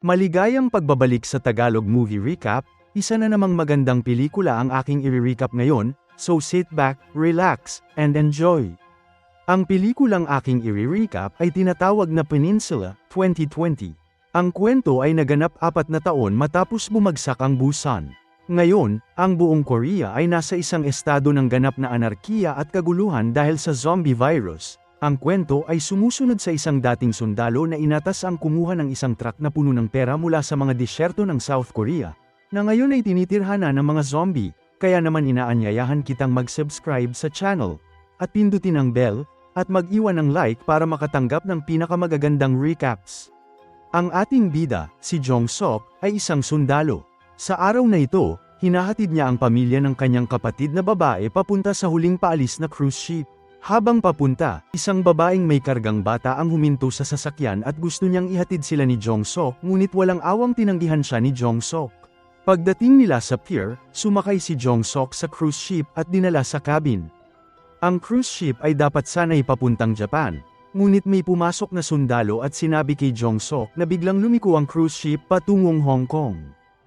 Maligayang pagbabalik sa Tagalog Movie Recap, isa na namang magandang pelikula ang aking i-recap ngayon, so sit back, relax, and enjoy. Ang pelikulang aking i-recap ay tinatawag na Peninsula, 2020. Ang kwento ay naganap 4 na taon matapos bumagsak ang Busan. Ngayon, ang buong Korea ay nasa isang estado ng ganap na anarkiya at kaguluhan dahil sa zombie virus. Ang kwento ay sumusunod sa isang dating sundalo na inatas ang kumuha ng isang truck na puno ng pera mula sa mga disyerto ng South Korea, na ngayon ay tinitirhana ng mga zombie, kaya naman inaanyayahan kitang mag-subscribe sa channel, at pindutin ang bell, at mag-iwan ng like para makatanggap ng pinakamagagandang recaps. Ang ating bida, si Jong Sok, ay isang sundalo. Sa araw na ito, hinahatid niya ang pamilya ng kanyang kapatid na babae papunta sa huling paalis na cruise ship. Habang papunta, isang babaeng may kargang bata ang huminto sa sasakyan at gusto niyang ihatid sila ni Jong Sok, ngunit walang awang tinanggihan siya ni Jong Sok. Pagdating nila sa pier, sumakay si Jong Sok sa cruise ship at dinala sa cabin. Ang cruise ship ay dapat sana'y papuntang Japan, ngunit may pumasok na sundalo at sinabi kay Jong Sok na biglang lumiko ang cruise ship patungong Hong Kong.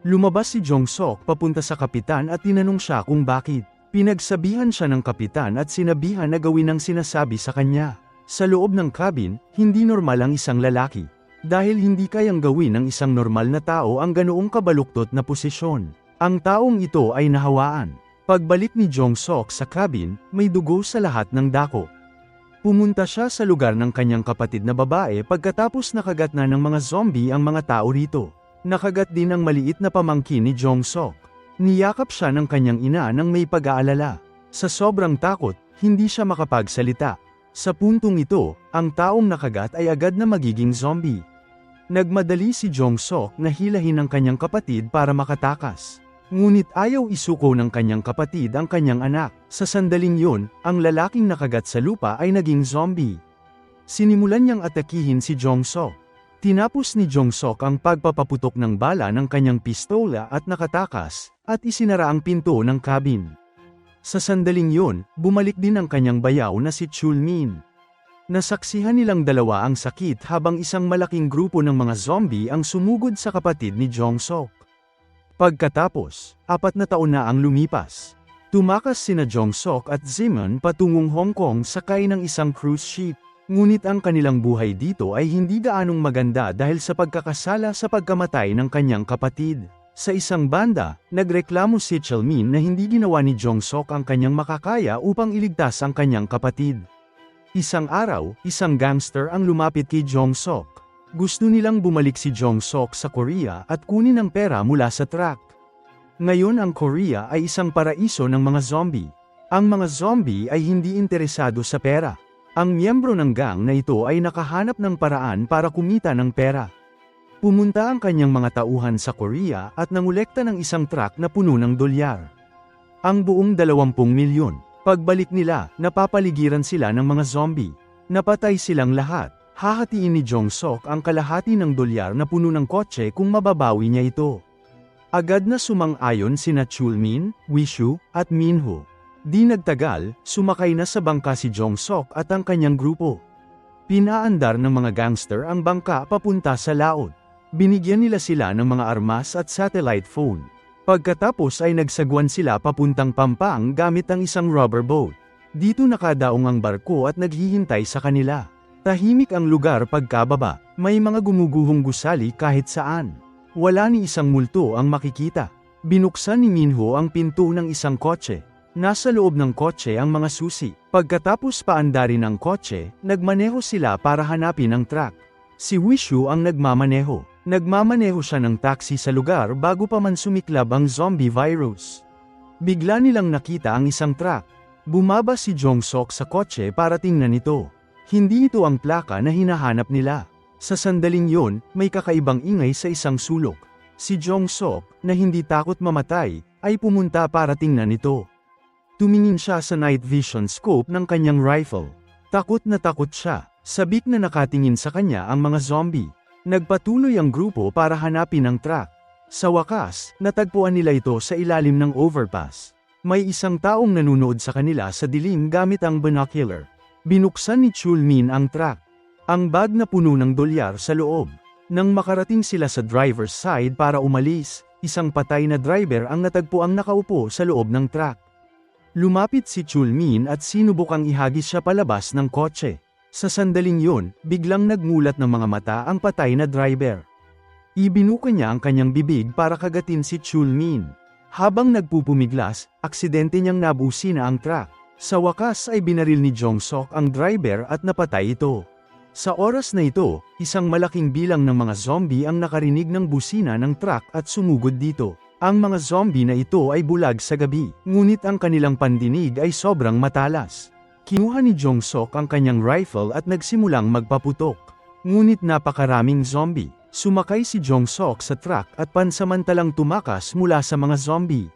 Lumabas si Jong Sok papunta sa kapitan at tinanong siya kung bakit. Pinagsabihan siya ng kapitan at sinabihan na gawin ang sinasabi sa kanya. Sa loob ng cabin, hindi normal ang isang lalaki. Dahil hindi kayang gawin ng isang normal na tao ang ganoong kabaluktot na posisyon. Ang taong ito ay nahawaan. Pagbalik ni Jong Sok sa cabin, may dugo sa lahat ng dako. Pumunta siya sa lugar ng kanyang kapatid na babae pagkatapos nakagat na ng mga zombie ang mga tao rito. Nakagat din ang maliit na pamangkin ni Jong Sok. Niyakap siya ng kanyang ina nang may pag-aalala. Sa sobrang takot, hindi siya makapagsalita. Sa puntong ito, ang taong nakagat ay agad na magiging zombie. Nagmadali si Jong Sok na hilahin ang kanyang kapatid para makatakas. Ngunit ayaw isuko ng kanyang kapatid ang kanyang anak. Sa sandaling yun, ang lalaking nakagat sa lupa ay naging zombie. Sinimulan niyang atakihin si Jong Sok. Tinapos ni Jong Sok ang pagpapaputok ng bala ng kanyang pistola at nakatakas, at isinara ang pinto ng cabin. Sa sandaling yun, bumalik din ang kanyang bayaw na si Chul Min. Nasaksihan nilang dalawa ang sakit habang isang malaking grupo ng mga zombie ang sumugod sa kapatid ni Jong Sok. Pagkatapos, 4 na taon na ang lumipas. Tumakas sina Jong Sok at Zimun patungong Hong Kong sakay ng isang cruise ship. Ngunit ang kanilang buhay dito ay hindi gaanong maganda dahil sa pagkakasala sa pagkamatay ng kanyang kapatid. Sa isang banda, nagreklamo si Chul Min na hindi ginawa ni Jong Sok ang kanyang makakaya upang iligtas ang kanyang kapatid. Isang araw, isang gangster ang lumapit kay Jong Sok. Gusto nilang bumalik si Jong Sok sa Korea at kunin ang pera mula sa truck. Ngayon ang Korea ay isang paraiso ng mga zombie. Ang mga zombie ay hindi interesado sa pera. Ang miyembro ng gang na ito ay nakahanap ng paraan para kumita ng pera. Pumunta ang kanyang mga tauhan sa Korea at nangolekta ng isang truck na puno ng dolyar. Ang buong 20 milyon. Pagbalik nila, napapaligiran sila ng mga zombie. Napatay silang lahat. Hahatiin ni Jong Sok ang kalahati ng dolyar na puno ng kotse kung mababawi niya ito. Agad na sumang-ayon sina Chul Min, Wishu, at Minho. Di nagtagal, sumakay na sa bangka si Jong Sok at ang kanyang grupo. Pinaandar ng mga gangster ang bangka papunta sa laot. Binigyan nila sila ng mga armas at satellite phone. Pagkatapos ay nagsagwan sila papuntang Pampang gamit ang isang rubber boat. Dito nakadaong ang barko at naghihintay sa kanila. Tahimik ang lugar pagkababa, may mga gumuguhong gusali kahit saan. Wala ni isang multo ang makikita. Binuksan ni Minho ang pinto ng isang kotse. Nasa loob ng kotse ang mga susi. Pagkatapos paandarin ang kotse, nagmaneho sila para hanapin ang truck. Si Wishu ang nagmamaneho. Nagmamaneho siya ng taxi sa lugar bago pa man sumiklab ang zombie virus. Bigla nilang nakita ang isang truck. Bumaba si Jong Sok sa kotse para tingnan ito. Hindi ito ang plaka na hinahanap nila. Sa sandaling yun, may kakaibang ingay sa isang sulok. Si Jong Sok, na hindi takot mamatay, ay pumunta para tingnan ito. Tumingin siya sa night vision scope ng kanyang rifle. Takot na takot siya. Sabik na nakatingin sa kanya ang mga zombie. Nagpatuloy ang grupo para hanapin ang truck. Sa wakas, natagpuan nila ito sa ilalim ng overpass. May isang taong nanunood sa kanila sa dilim gamit ang binocular. Binuksan ni Chul Min ang truck. Ang bag na puno ng dolyar sa loob. Nang makarating sila sa driver's side para umalis, isang patay na driver ang natagpuang nakaupo sa loob ng truck. Lumapit si Chulmin at sinubukang ihagis siya palabas ng kotse. Sa sandaling yun, biglang nagmulat ng mga mata ang patay na driver. Ibinuka niya ang kanyang bibig para kagatin si Chulmin. Habang nagpupumiglas, aksidente niyang nabusina ang truck. Sa wakas ay binaril ni Jong-sok ang driver at napatay ito. Sa oras na ito, isang malaking bilang ng mga zombie ang nakarinig ng busina ng truck at sumugod dito. Ang mga zombie na ito ay bulag sa gabi, ngunit ang kanilang pandinig ay sobrang matalas. Kinuha ni Jong-sok ang kanyang rifle at nagsimulang magpaputok. Ngunit napakaraming zombie. Sumakay si Jong-sok sa truck at pansamantalang tumakas mula sa mga zombie.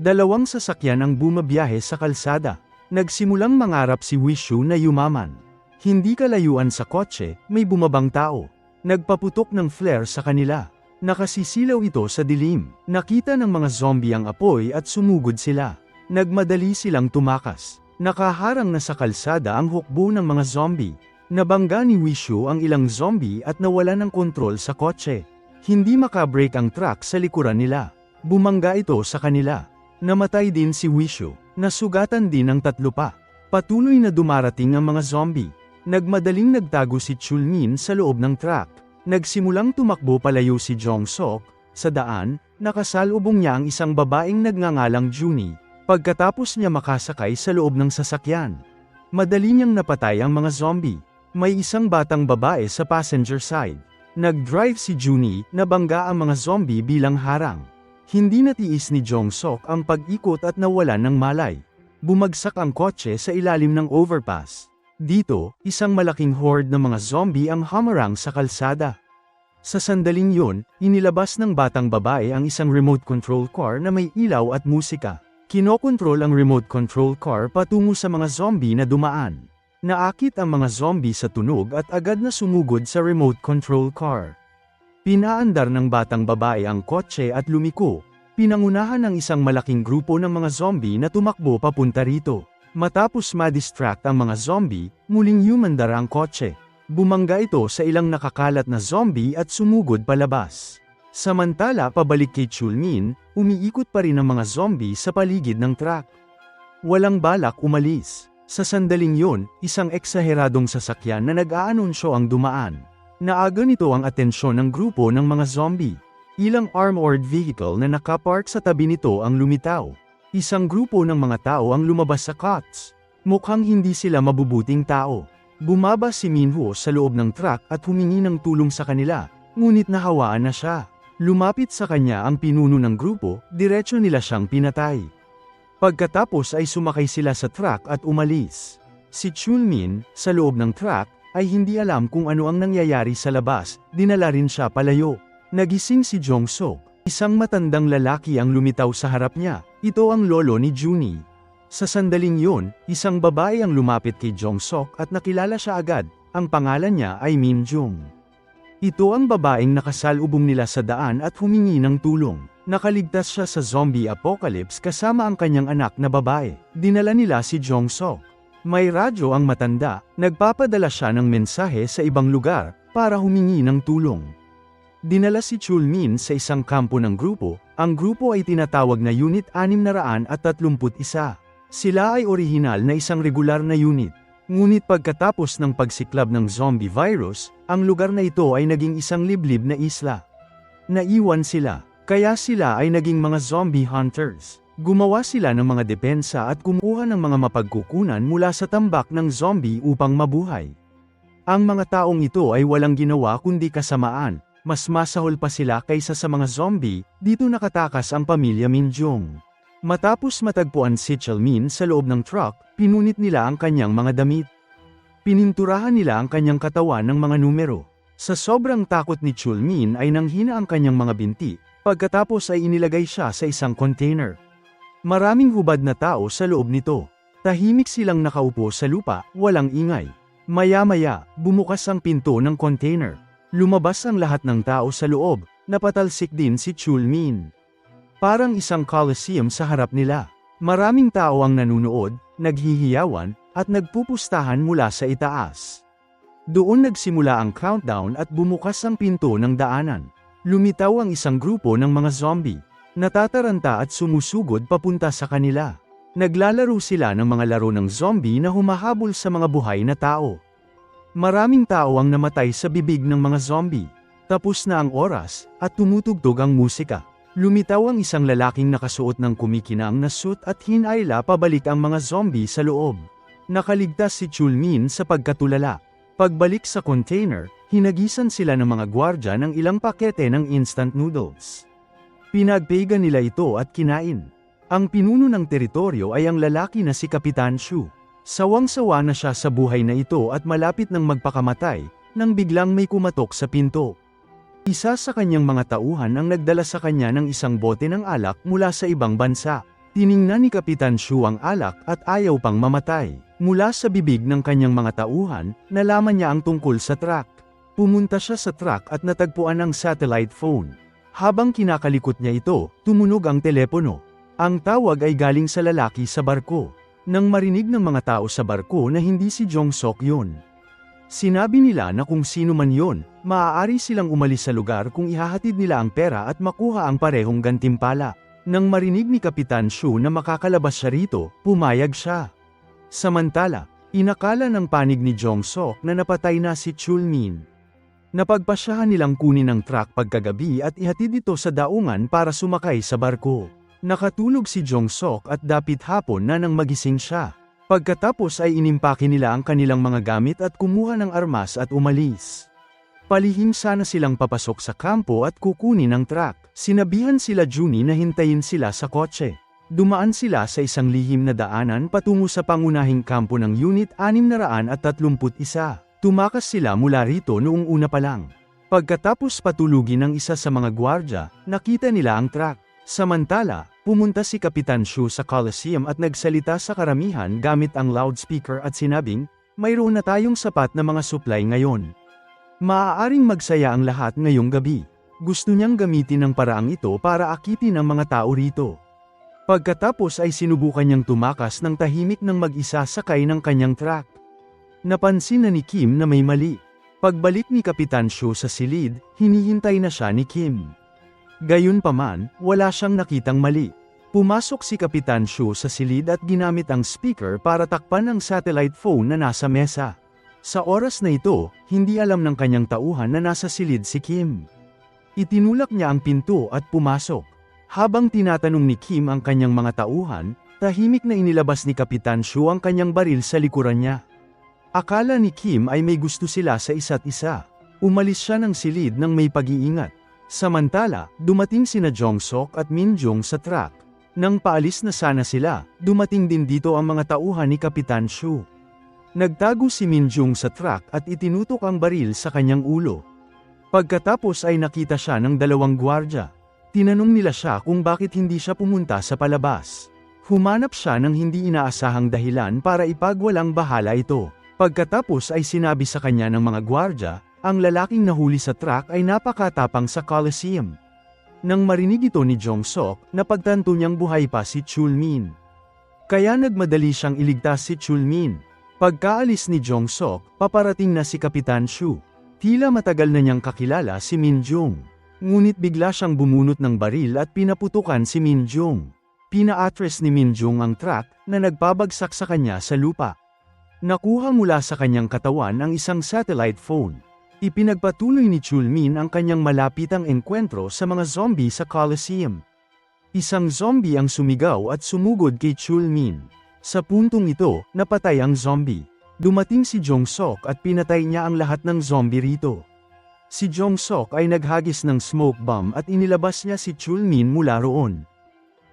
Dalawang sasakyan ang bumabiyahe sa kalsada. Nagsimulang mangarap si Wishu na yumaman. Hindi kalayuan sa kotse, may bumabang tao. Nagpaputok ng flare sa kanila. Nakasisilaw ito sa dilim. Nakita ng mga zombie ang apoy at sumugod sila. Nagmadali silang tumakas. Nakaharang na sa kalsada ang hukbo ng mga zombie. Nabangga ni Wishu ang ilang zombie at nawala ng kontrol sa kotse. Hindi makabrake ang truck sa likuran nila. Bumangga ito sa kanila. Namatay din si Wishu. Nasugatan din ang tatlo pa. Patuloy na dumarating ang mga zombie. Nagmadaling nagtago si Chulmin sa loob ng truck. Nagsimulang tumakbo palayo si Jong-sok. Sa daan, nakasalubong niya ang isang babaeng nagngangalang Junie. Pagkatapos niya makasakay sa loob ng sasakyan, madali niyang napatay ang mga zombie. May isang batang babae sa passenger side. Nag-drive si Junie, nabangga ang mga zombie bilang harang. Hindi natiis ni Jong-sok ang pag-ikot at nawalan ng malay. Bumagsak ang kotse sa ilalim ng overpass. Dito, isang malaking horde ng mga zombie ang hamarang sa kalsada. Sa sandaling yun, inilabas ng batang babae ang isang remote control car na may ilaw at musika. Kinokontrol ang remote control car patungo sa mga zombie na dumaan. Naakit ang mga zombie sa tunog at agad na sumugod sa remote control car. Pinaandar ng batang babae ang kotse at lumiko. Pinangunahan ng isang malaking grupo ng mga zombie na tumakbo papunta rito. Matapos ma-distract ang mga zombie, muling humandar ang kotse. Bumangga ito sa ilang nakakalat na zombie at sumugod palabas. Samantala pabalik kay Chulmin, umiikot pa rin ang mga zombie sa paligid ng truck. Walang balak umalis. Sa sandaling yon, isang eksaheradong sasakyan na nag-aanunsyo ang dumaan. Naaga nito ang atensyon ng grupo ng mga zombie. Ilang armored vehicle na nakapark sa tabi nito ang lumitaw. Isang grupo ng mga tao ang lumabas sa COTS. Mukhang hindi sila mabubuting tao. Bumaba si Minho sa loob ng truck at humingi ng tulong sa kanila, ngunit nahawaan na siya. Lumapit sa kanya ang pinuno ng grupo, diretso nila siyang pinatay. Pagkatapos ay sumakay sila sa truck at umalis. Si Chulmin, sa loob ng truck, ay hindi alam kung ano ang nangyayari sa labas, dinala rin siya palayo. Nagising si Jong-sok, isang matandang lalaki ang lumitaw sa harap niya, ito ang lolo ni Junie. Sa sandaling yon, isang babae ang lumapit kay Jong-sok at nakilala siya agad, ang pangalan niya ay Min Jung. Ito ang babaeng nakasalubong nila sa daan at humingi ng tulong. Nakaligtas siya sa zombie apocalypse kasama ang kanyang anak na babae. Dinala nila si Jong-sok. May radyo ang matanda, nagpapadala siya ng mensahe sa ibang lugar, para humingi ng tulong. Dinala si Chulmin sa isang kampo ng grupo, ang grupo ay tinatawag na Unit 631. Sila ay orihinal na isang regular na unit. Ngunit pagkatapos ng pagsiklab ng zombie virus, ang lugar na ito ay naging isang liblib na isla. Naiwan sila. Kaya sila ay naging mga zombie hunters. Gumawa sila ng mga depensa at kumuha ng mga mapagkukunan mula sa tambak ng zombie upang mabuhay. Ang mga taong ito ay walang ginawa kundi kasamaan, mas masahol pa sila kaysa sa mga zombie, dito nakatakas ang pamilya Min Jung. Matapos matagpuan si Chulmin sa loob ng truck, pinunit nila ang kanyang mga damit. Pininturahan nila ang kanyang katawan ng mga numero. Sa sobrang takot ni Chulmin ay nanghina ang kanyang mga binti. Pagkatapos ay inilagay siya sa isang container. Maraming hubad na tao sa loob nito. Tahimik silang nakaupo sa lupa, walang ingay. Maya-maya, bumukas ang pinto ng container. Lumabas ang lahat ng tao sa loob, napatalsik din si Chulmin. Parang isang coliseum sa harap nila. Maraming tao ang nanunood, naghihiyawan, at nagpupustahan mula sa itaas. Doon nagsimula ang countdown at bumukas ang pinto ng daanan. Lumitaw ang isang grupo ng mga zombie. Natataranta at sumusugod papunta sa kanila. Naglalaro sila ng mga laro ng zombie na humahabol sa mga buhay na tao. Maraming tao ang namatay sa bibig ng mga zombie. Tapos na ang oras, at tumutugtog ang musika. Lumitaw ang isang lalaking nakasuot ng kumikinang na suit at hinayla pabalik ang mga zombie sa loob. Nakaligtas si Chulmin sa pagkatulala. Pagbalik sa container, hinagisan sila ng mga gwardya ng ilang pakete ng instant noodles. Pinagpega nila ito at kinain. Ang pinuno ng teritoryo ay ang lalaki na si Kapitan Shu. Sawang-sawa na siya sa buhay na ito at malapit ng magpakamatay, nang biglang may kumatok sa pinto. Isa sa kanyang mga tauhan ang nagdala sa kanya ng isang bote ng alak mula sa ibang bansa. Tiningnan ni Kapitan Shu ang alak at ayaw pang mamatay. Mula sa bibig ng kanyang mga tauhan, nalaman niya ang tungkol sa truck. Pumunta siya sa truck at natagpuan ang satellite phone. Habang kinakalikot niya ito, tumunog ang telepono. Ang tawag ay galing sa lalaki sa barko. Nang marinig ng mga tao sa barko na hindi si Jong Sok yun. Sinabi nila na kung sino man yon, maaari silang umalis sa lugar kung ihahatid nila ang pera at makuha ang parehong gantimpala. Nang marinig ni Kapitan Shu na makakalabas siya rito, pumayag siya. Samantala, inakala ng panig ni Jong Sok na napatay na si Chulmin. Napagpasyahan nilang kunin ang truck pagkagabi at ihatid ito sa daungan para sumakay sa barko. Nakatulog si Jong Sok at dapit hapon na nang magising siya. Pagkatapos ay inimpake nila ang kanilang mga gamit at kumuha ng armas at umalis. Palihim sana silang papasok sa kampo at kukunin ang truck. Sinabihan sila Juni na hintayin sila sa kotse. Dumaan sila sa isang lihim na daanan patungo sa pangunahing kampo ng Unit 631. Tumakas sila mula rito noong una pa lang. Pagkatapos patulugin ng isa sa mga gwardya, nakita nila ang truck. Samantala, pumunta si Kapitan Shu sa Coliseum at nagsalita sa karamihan gamit ang loudspeaker at sinabing, "Mayroon na tayong sapat na mga supply ngayon. Maaaring magsaya ang lahat ngayong gabi." Gusto niyang gamitin ang paraang ito para akitin ang mga tao rito. Pagkatapos ay sinubukan niyang tumakas ng tahimik ng mag-isa sakay ng kanyang truck. Napansin na ni Kim na may mali. Pagbalik ni Kapitan Shu sa silid, hinihintay na siya ni Kim. Gayunpaman, wala siyang nakitang mali. Pumasok si Kapitan Shu sa silid at ginamit ang speaker para takpan ang satellite phone na nasa mesa. Sa oras na ito, hindi alam ng kanyang tauhan na nasa silid si Kim. Itinulak niya ang pinto at pumasok. Habang tinatanong ni Kim ang kanyang mga tauhan, tahimik na inilabas ni Kapitan Shu ang kanyang baril sa likuran niya. Akala ni Kim ay may gusto sila sa isa't isa. Umalis siya ng silid nang may pag-iingat. Samantala, dumating sina Jong Sok at Min Jung sa truck. Nang paalis na sana sila, dumating din dito ang mga tauhan ni Kapitan Shu. Nagtago si Min Jung sa truck at itinutok ang baril sa kanyang ulo. Pagkatapos ay nakita siya ng dalawang gwardya. Tinanong nila siya kung bakit hindi siya pumunta sa palabas. Humanap siya ng hindi inaasahang dahilan para ipagwalang bahala ito. Pagkatapos ay sinabi sa kanya ng mga gwardya, ang lalaking nahuli sa truck ay napakatapang sa Coliseum. Nang marinig ito ni Jong Sok, napagtanto niyang buhay pa si Chulmin. Kaya nagmadali siyang iligtas si Chulmin. Pagkaalis ni Jong Sok, paparating na si Kapitan Shu. Tila matagal na niyang kakilala si Min Jung. Ngunit bigla siyang bumunot ng baril at pinaputukan si Min Jung. Pina-atras ni Min Jung ang truck na nagpabagsak sa kanya sa lupa. Nakuha mula sa kanyang katawan ang isang satellite phone. Ipinagpatuloy ni Chulmin ang kanyang malapitang engkwentro sa mga zombie sa Coliseum. Isang zombie ang sumigaw at sumugod kay Chulmin. Sa puntong ito, napatay ang zombie. Dumating si Jong Sok at pinatay niya ang lahat ng zombie rito. Si Jong Sok ay naghagis ng smoke bomb at inilabas niya si Chulmin mula roon.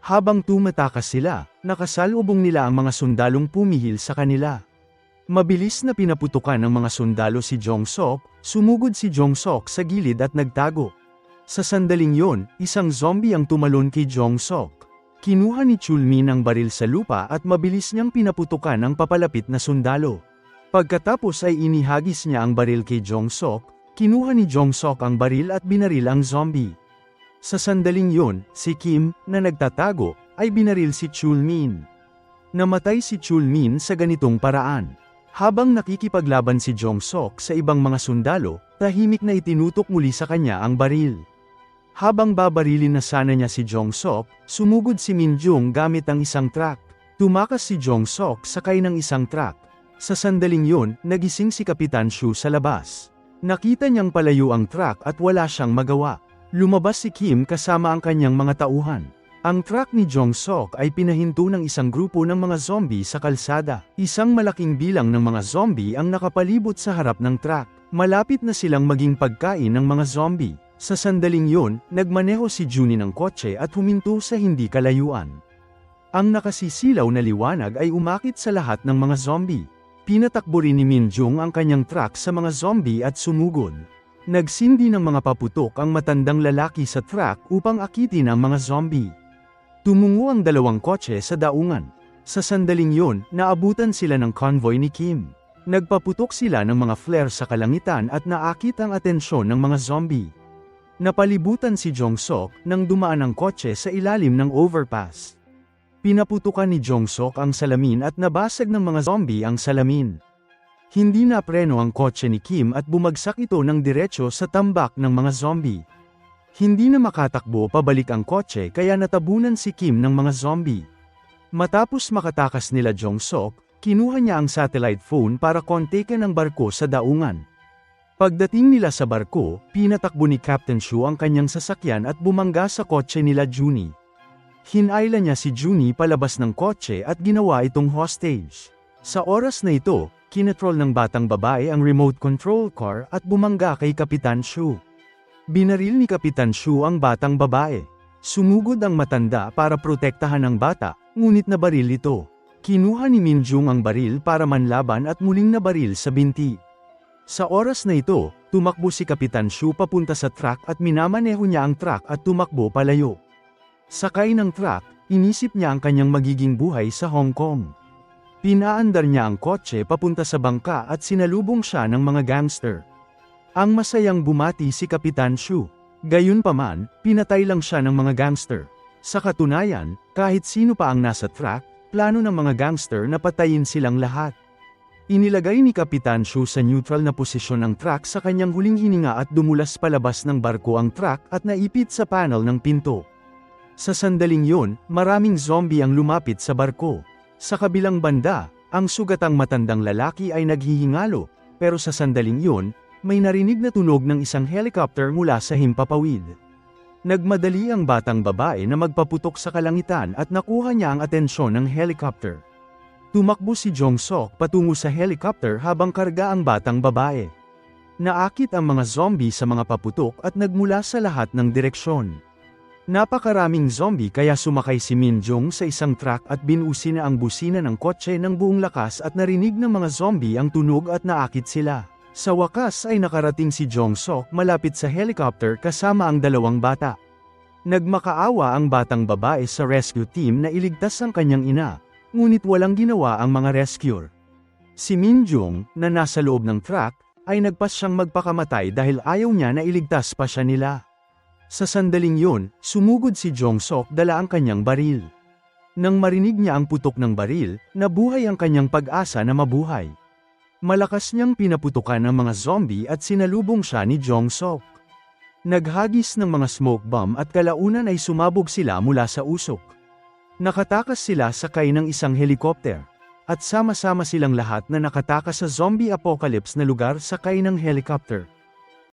Habang tumatakas sila, nakasalubong nila ang mga sundalong pumihil sa kanila. Mabilis na pinaputukan ng mga sundalo si Jong Sok, sumugod si Jong Sok sa gilid at nagtago. Sa sandaling yon, isang zombie ang tumalon kay Jong Sok. Kinuha ni Chulmin ang baril sa lupa at mabilis niyang pinaputukan ang papalapit na sundalo. Pagkatapos ay inihagis niya ang baril kay Jong Sok, kinuha ni Jong Sok ang baril at binaril ang zombie. Sa sandaling yon, si Kim, na nagtatago, ay binaril si Chulmin. Namatay si Chulmin sa ganitong paraan. Habang nakikipaglaban si Jong-sok sa ibang mga sundalo, tahimik na itinutok muli sa kanya ang baril. Habang babarilin na sana niya si Jong-sok, sumugod si Min-jung gamit ang isang truck. Tumakas si Jong-sok sakay ng isang truck. Sa sandaling yun, nagising si Kapitan Shu sa labas. Nakita niyang palayo ang truck at wala siyang magawa. Lumabas si Kim kasama ang kanyang mga tauhan. Ang truck ni Jong-sok ay pinahinto ng isang grupo ng mga zombie sa kalsada. Isang malaking bilang ng mga zombie ang nakapalibot sa harap ng truck. Malapit na silang maging pagkain ng mga zombie. Sa sandaling yun, nagmaneho si Junie ng kotse at huminto sa hindi kalayuan. Ang nakasisilaw na liwanag ay umakit sa lahat ng mga zombie. Pinatakbo rin ni Min-jung ang kanyang truck sa mga zombie at sumugod. Nagsindi ng mga paputok ang matandang lalaki sa truck upang akitin ang mga zombie. Tumungo ang dalawang kotse sa daungan. Sa sandaling yun, naabutan sila ng convoy ni Kim. Nagpaputok sila ng mga flare sa kalangitan at naakit ang atensyon ng mga zombie. Napalibutan si Jong-sok nang dumaan ang kotse sa ilalim ng overpass. Pinaputukan ni Jong-sok ang salamin at nabasag ng mga zombie ang salamin. Hindi napreno ang kotse ni Kim at bumagsak ito ng diretso sa tambak ng mga zombie. Hindi na makatakbo pabalik ang kotse kaya natabunan si Kim ng mga zombie. Matapos makatakas nila Jong-sok, kinuha niya ang satellite phone para kontakin ang barko sa daungan. Pagdating nila sa barko, pinatakbo ni Captain Shu ang kanyang sasakyan at bumangga sa kotse nila Junie. Hinayla niya si Junie palabas ng kotse at ginawa itong hostage. Sa oras na ito, kinatrol ng batang babae ang remote control car at bumangga kay Kapitan Shu. Binaril ni Kapitan Shu ang batang babae. Sumugod ang matanda para protektahan ang bata, ngunit nabaril ito. Kinuha ni Min-jung ang baril para manlaban at muling nabaril sa binti. Sa oras na ito, tumakbo si Kapitan Shu papunta sa truck at minamaneho niya ang truck at tumakbo palayo. Sakay ng truck, inisip niya ang kanyang magiging buhay sa Hong Kong. Pinaandar niya ang kotse papunta sa bangka at sinalubong siya ng mga gangster. Ang masayang bumati si Kapitan Shu. Gayunpaman, pinatay lang siya ng mga gangster. Sa katunayan, kahit sino pa ang nasa truck, plano ng mga gangster na patayin silang lahat. Inilagay ni Kapitan Shu sa neutral na posisyon ang truck sa kanyang huling hininga at dumulas palabas ng barko ang truck at naipit sa panel ng pinto. Sa sandaling yun, maraming zombie ang lumapit sa barko. Sa kabilang banda, ang sugatang matandang lalaki ay naghihingalo, pero sa sandaling yun, may narinig na tunog ng isang helicopter mula sa himpapawid. Nagmadali ang batang babae na magpaputok sa kalangitan at nakuha niya ang atensyon ng helicopter. Tumakbo si Jong-sok patungo sa helicopter habang karga ang batang babae. Naakit ang mga zombie sa mga paputok at nagmula sa lahat ng direksyon. Napakaraming zombie kaya sumakay si Min-jung sa isang truck at binusi na ang busina ng kotse ng buong lakas at narinig ng mga zombie ang tunog at naakit sila. Sa wakas ay nakarating si Jong-sok malapit sa helicopter kasama ang dalawang bata. Nagmakaawa ang batang babae sa rescue team na iligtas ang kanyang ina, ngunit walang ginawa ang mga rescuer. Si Min-jung, na nasa loob ng truck, ay nagpas siyang magpakamatay dahil ayaw niya na iligtas pa siya nila. Sa sandaling yun, sumugod si Jong-sok dala ang kanyang baril. Nang marinig niya ang putok ng baril, nabuhay ang kanyang pag-asa na mabuhay. Malakas niyang pinaputukan ang mga zombie at sinalubong siya ni Jong-sok. Naghagis ng mga smoke bomb at kalaunan ay sumabog sila mula sa usok. Nakatakas sila sakay ng isang helikopter. At sama-sama silang lahat na nakatakas sa zombie apocalypse na lugar sakay ng helicopter.